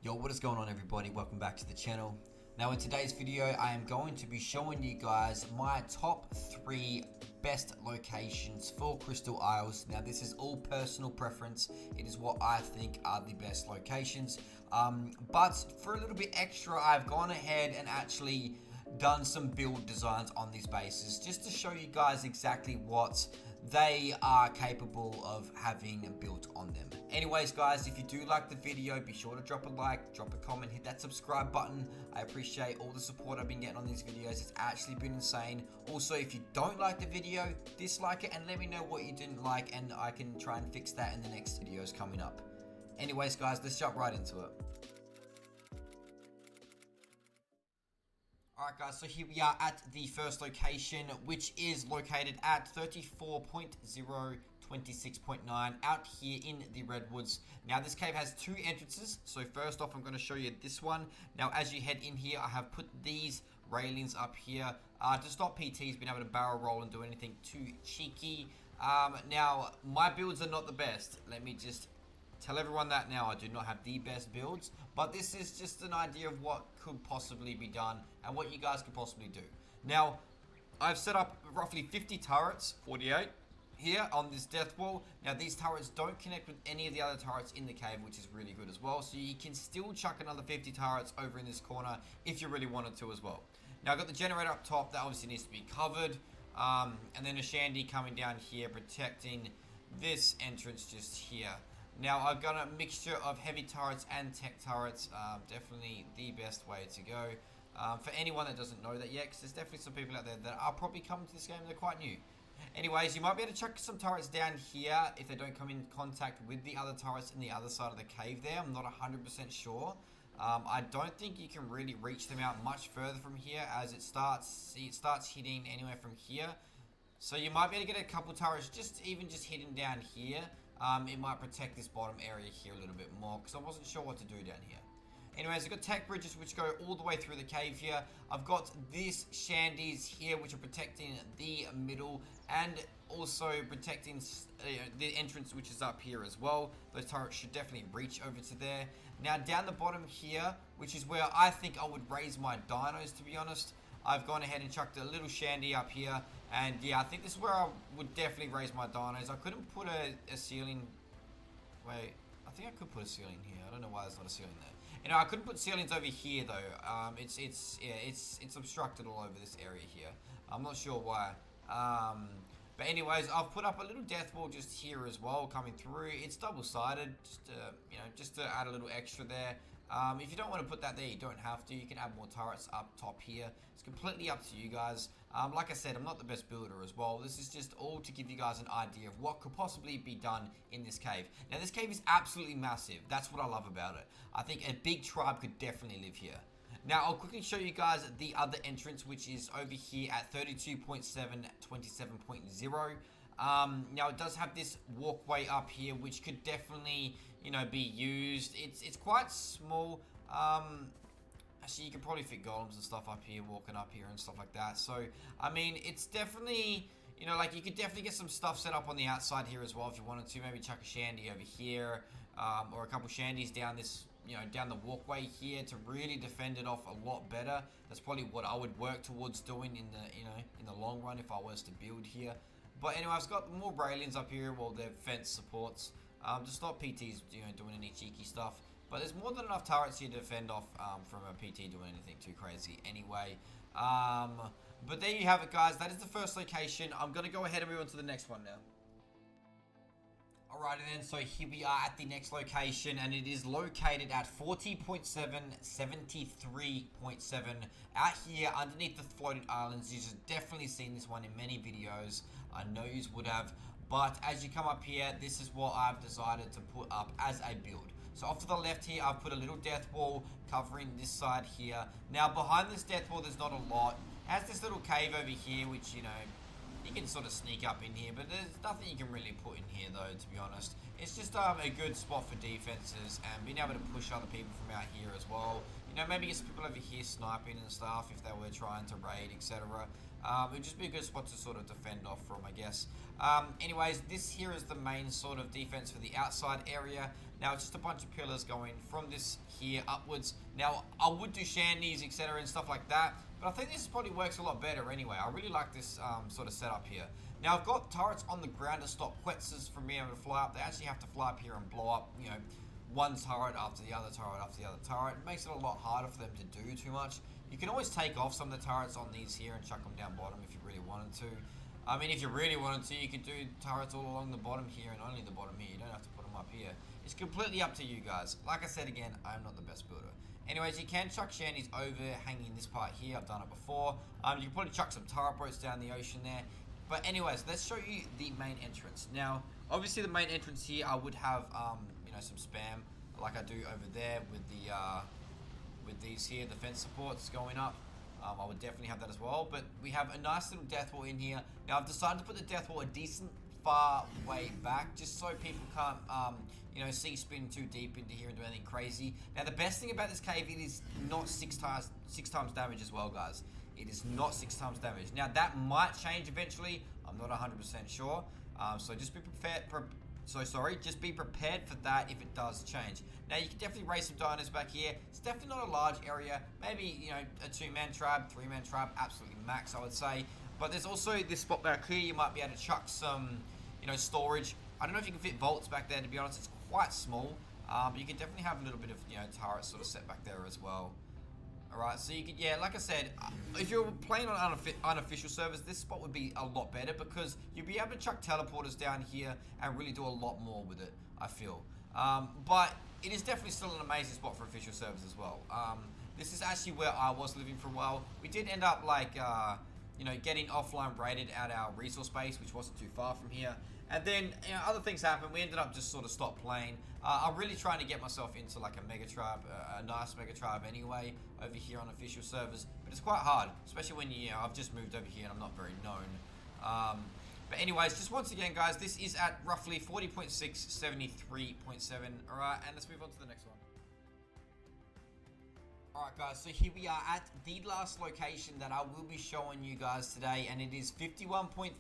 Yo, what is going on everybody? Welcome back to the channel. Now in today's video, I am going to be showing you guys my top 3 best locations for Crystal Isles. Now this is all personal preference. It is what I think are the best locations. But for a little bit extra, I've gone ahead and actually done some build designs on these bases just to show you guys exactly what they are capable of having built on them. Anyways guys, if you do like the video, be sure to drop a like, drop a comment, hit that subscribe button. I appreciate all the support I've been getting on these videos. It's actually been insane. Also, if you don't like the video, dislike it and let me know what you didn't like, and I can try and fix that in the next videos coming up. Anyways guys, let's jump right into it. Alright guys, so here we are at the first location, which is located at 34.026.9 out here in the Redwoods. Now this cave has 2 entrances, so first off I'm going to show you this one. Now as you head in here, I have put these railings up here to stop PTs being able to barrel roll and do anything too cheeky. Now my builds are not the best, let me just tell everyone that now. I do not have the best builds, but this is just an idea of what could possibly be done and what you guys could possibly do. Now, I've set up roughly 50 turrets, 48, here on this death wall. Now, these turrets don't connect with any of the other turrets in the cave, which is really good as well. So you can still chuck another 50 turrets over in this corner if you really wanted to as well. Now, I've got the generator up top that obviously needs to be covered. And then a shandy coming down here protecting this entrance just here. Now, I've got a mixture of heavy turrets and tech turrets. Definitely the best way to go. For anyone that doesn't know that yet, because there's definitely some people out there that are probably coming to this game, they're quite new. Anyways, you might be able to chuck some turrets down here if they don't come in contact with the other turrets in the other side of the cave there. I'm not 100% sure. I don't think you can really reach them out much further from here, as it starts hitting anywhere from here. So you might be able to get a couple turrets just hitting down here. It might protect this bottom area here a little bit more, because I wasn't sure what to do down here. Anyways, I've got tech bridges which go all the way through the cave here. I've got these shandies here which are protecting the middle and also protecting the entrance which is up here as well. Those turrets should definitely reach over to there. Now down the bottom here, which is where I think I would raise my dinos, to be honest, I've gone ahead and chucked a little shandy up here, and yeah, I think this is where I would definitely raise my dinos. I couldn't put a ceiling. Wait, I think I could put a ceiling here. I don't know why there's not a ceiling there. You know, I couldn't put ceilings over here though. It's obstructed all over this area here. I'm not sure why. But anyways, I've put up a little death wall just here as well, coming through. It's double-sided, just to add a little extra there. If you don't want to put that there, you don't have to. You can add more turrets up top here. It's completely up to you guys. Like I said, I'm not the best builder as well. This is just all to give you guys an idea of what could possibly be done in this cave. Now, this cave is absolutely massive. That's what I love about it. I think a big tribe could definitely live here. Now, I'll quickly show you guys the other entrance, which is over here at 32.727.0. Now, it does have this walkway up here, which could definitely, be used. It's quite small. Actually, you could probably fit golems and stuff up here, walking up here and stuff like that. So, I mean, it's definitely, you could definitely get some stuff set up on the outside here as well if you wanted to. Maybe chuck a shandy over here, or a couple shandies down this, down the walkway here to really defend it off a lot better. That's probably what I would work towards doing in the, in the long run if I was to build here. But anyway, I've got more railings up here, well, they're fence supports, to stop PTs, doing any cheeky stuff. But there's more than enough turrets here to defend off from a PT doing anything too crazy anyway. But there you have it, guys. That is the first location. I'm going to go ahead and move on to the next one now. Alrighty then, so here we are at the next location, and it is located at 40.773.7 out here underneath the floating islands. You've definitely seen this one in many videos. I know you would have, but as you come up here, this is what I've decided to put up as a build. So off to the left here, I've put a little death wall covering this side here. Now behind this death wall, there's not a lot. It has this little cave over here, which, you can sort of sneak up in here, but there's nothing you can really put in here though, to be honest. It's just a good spot for defenses and being able to push other people from out here as well. you know, maybe get some people over here sniping and stuff if they were trying to raid, etc. It would just be a good spot to sort of defend off from, I guess. Anyways, this here is the main sort of defense for the outside area. Now, it's just a bunch of pillars going from this here upwards. Now, I would do shanties, etc. and stuff like that, but I think this probably works a lot better anyway. I really like this sort of setup here. Now, I've got turrets on the ground to stop Quetzes from being able to fly up. They actually have to fly up here and blow up, you know, one turret after the other turret after the other turret. It makes it a lot harder for them to do too much. You can always take off some of the turrets on these here and chuck them down bottom if you really wanted to. I mean, if you really wanted to, you could do turrets all along the bottom here and only the bottom here. You don't have to put them up here. It's completely up to you guys. Like I said again, I'm not the best builder. Anyways, you can chuck shanties overhanging this part here. I've done it before. You can probably chuck some turret boats down the ocean there. But anyways, let's show you the main entrance. Now, obviously the main entrance here, I would have, you know, some spam like I do over there with the, with these here defense supports going up. I would definitely have that as well. But we have a nice little death wall in here. Now, I've decided to put the death wall a decent far way back, just so people can't, you know, see spin too deep into here and do anything crazy. Now, the best thing about this cave, it is not six times damage as well, guys. It is not 6 times damage. Now, that might change eventually. I'm not 100% sure. So just be prepared. Just be prepared for that if it does change. Now, you can definitely raise some dinos back here. It's definitely not a large area. Maybe, you know, a 2-man tribe, 3-man tribe, absolutely max, I would say. But there's also this spot back here. You might be able to chuck some, you know, storage. I don't know if you can fit vaults back there, to be honest. It's quite small. But you can definitely have a little bit of, you know, turrets sort of set back there as well. Alright, so you could, yeah, like I said, if you're playing on unofficial servers, this spot would be a lot better because you'd be able to chuck teleporters down here and really do a lot more with it, I feel. But it is definitely still an amazing spot for official servers as well. This is actually where I was living for a while. We did end up, like, you know, getting offline raided at our resource base, which wasn't too far from here. And then, you know, other things happened. We ended up just sort of stopped playing. I'm really trying to get myself into like a mega tribe, a nice mega tribe anyway, over here on official servers. But it's quite hard, especially when you know, I've just moved over here and I'm not very known. But anyways, just once again, guys, this is at roughly 40.6, 73.7. Alright, and let's move on to the next one. Alright guys, so here we are at the last location that I will be showing you guys today, and it is 51.3,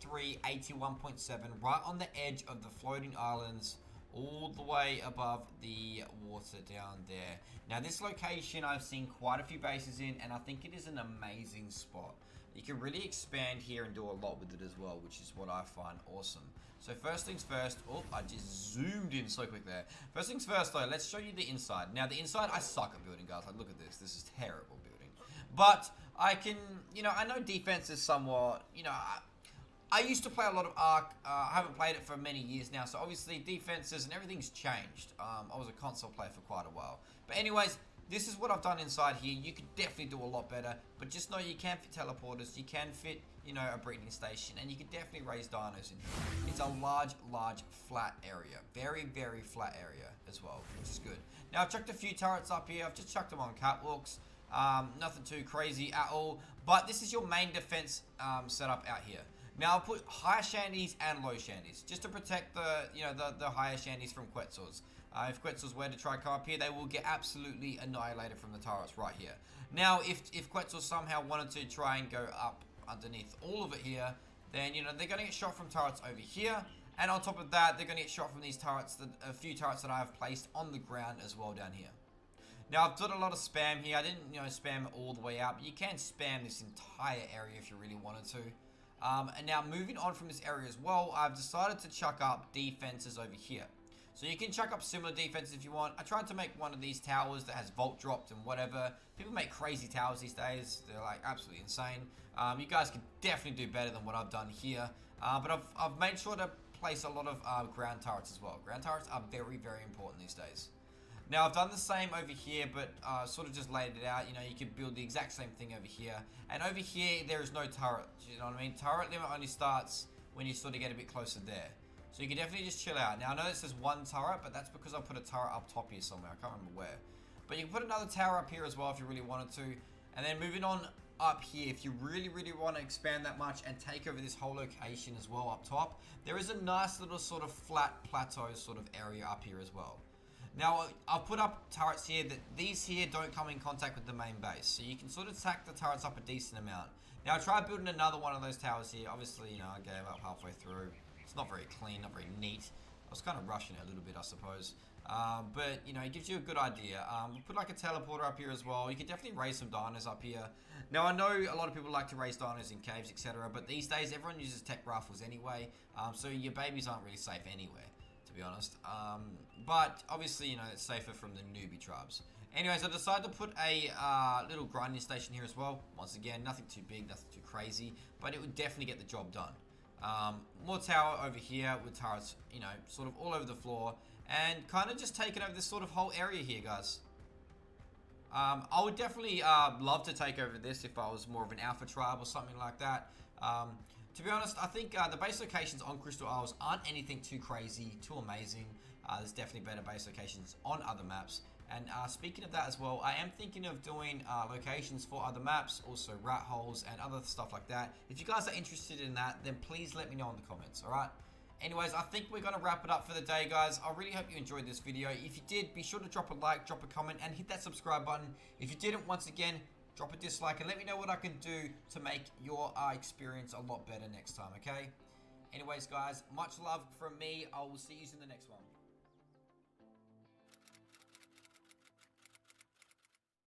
81.7, right on the edge of the floating islands, all the way above the water down there. Now this location I've seen quite a few bases in, and I think it is an amazing spot. You can really expand here and do a lot with it as well, which is what I find awesome. So first things first, oh, I just zoomed in so quick there. First things first though, let's show you the inside. Now the inside, I suck at building, guys. Like, look at this. This is terrible building. But I can, you know, I know defense is somewhat, you know, I used to play a lot of Ark. I haven't played it for many years now, so obviously defenses and everything's changed. I was a console player for quite a while. But anyways, this is what I've done inside here. You could definitely do a lot better, but just know you can fit teleporters, you can fit, you know, a breeding station, and you can definitely raise dinos in here. It's a large, flat area. Very, very flat area as well, which is good. Now, I've chucked a few turrets up here. I've just chucked them on catwalks. Nothing too crazy at all, but this is your main defense setup out here. Now, I'll put higher shanties and low shanties, just to protect the, you know, the higher shanties from Quetzals. If Quetzals were to try come up here, they will get absolutely annihilated from the turrets right here. Now, if Quetzals somehow wanted to try and go up underneath all of it here, then, you know, they're going to get shot from turrets over here. And on top of that, they're going to get shot from these turrets, a few turrets that I have placed on the ground as well down here. Now, I've done a lot of spam here. I didn't, you know, spam it all the way out, but you can spam this entire area if you really wanted to. And now, moving on from this area as well, I've decided to chuck up defenses over here. So you can chuck up similar defenses if you want. I tried to make one of these towers that has vault dropped and whatever. People make crazy towers these days. They're like absolutely insane. You guys can definitely do better than what I've done here. But I've made sure to place a lot of ground turrets as well. Ground turrets are very, very important these days. Now, I've done the same over here, but sort of just laid it out. You know, you could build the exact same thing over here. And over here, there is no turret. You know what I mean? Turret limit only starts when you sort of get a bit closer there. So you can definitely just chill out. Now, I know it says one turret, but that's because I put a turret up top here somewhere. I can't remember where. But you can put another tower up here as well if you really wanted to. And then moving on up here, if you really, really want to expand that much and take over this whole location as well up top, there is a nice little sort of flat plateau sort of area up here as well. Now, I've put up turrets here that these here don't come in contact with the main base. So you can sort of tack the turrets up a decent amount. Now, I tried building another one of those towers here. Obviously, you know, I gave up halfway through. It's not very clean, not very neat. I was kind of rushing it a little bit, I suppose. But, you know, it gives you a good idea. We'll put like a teleporter up here as well. You can definitely raise some dinos up here. Now, I know a lot of people like to raise dinos in caves, etc. But these days, everyone uses tech rifles anyway. So your babies aren't really safe anywhere, to be honest. But, obviously, you know, it's safer from the newbie tribes. Anyways, I decided to put a little grinding station here as well. Once again, nothing too big, nothing too crazy. But it would definitely get the job done. More tower over here with turrets, you know, sort of all over the floor. And kind of just taking over this sort of whole area here, guys. I would definitely love to take over this if I was more of an alpha tribe or something like that. To be honest, I think the base locations on Crystal Isles aren't anything too crazy, too amazing. There's definitely better base locations on other maps. And speaking of that as well, I am thinking of doing locations for other maps, also rat holes and other stuff like that. If you guys are interested in that, then please let me know in the comments, alright? Anyways, I think we're going to wrap it up for the day, guys. I really hope you enjoyed this video. If you did, be sure to drop a like, drop a comment, and hit that subscribe button. If you didn't, once again, drop a dislike and let me know what I can do to make your experience a lot better next time, okay? Anyways, guys, much love from me. I will see you in the next one.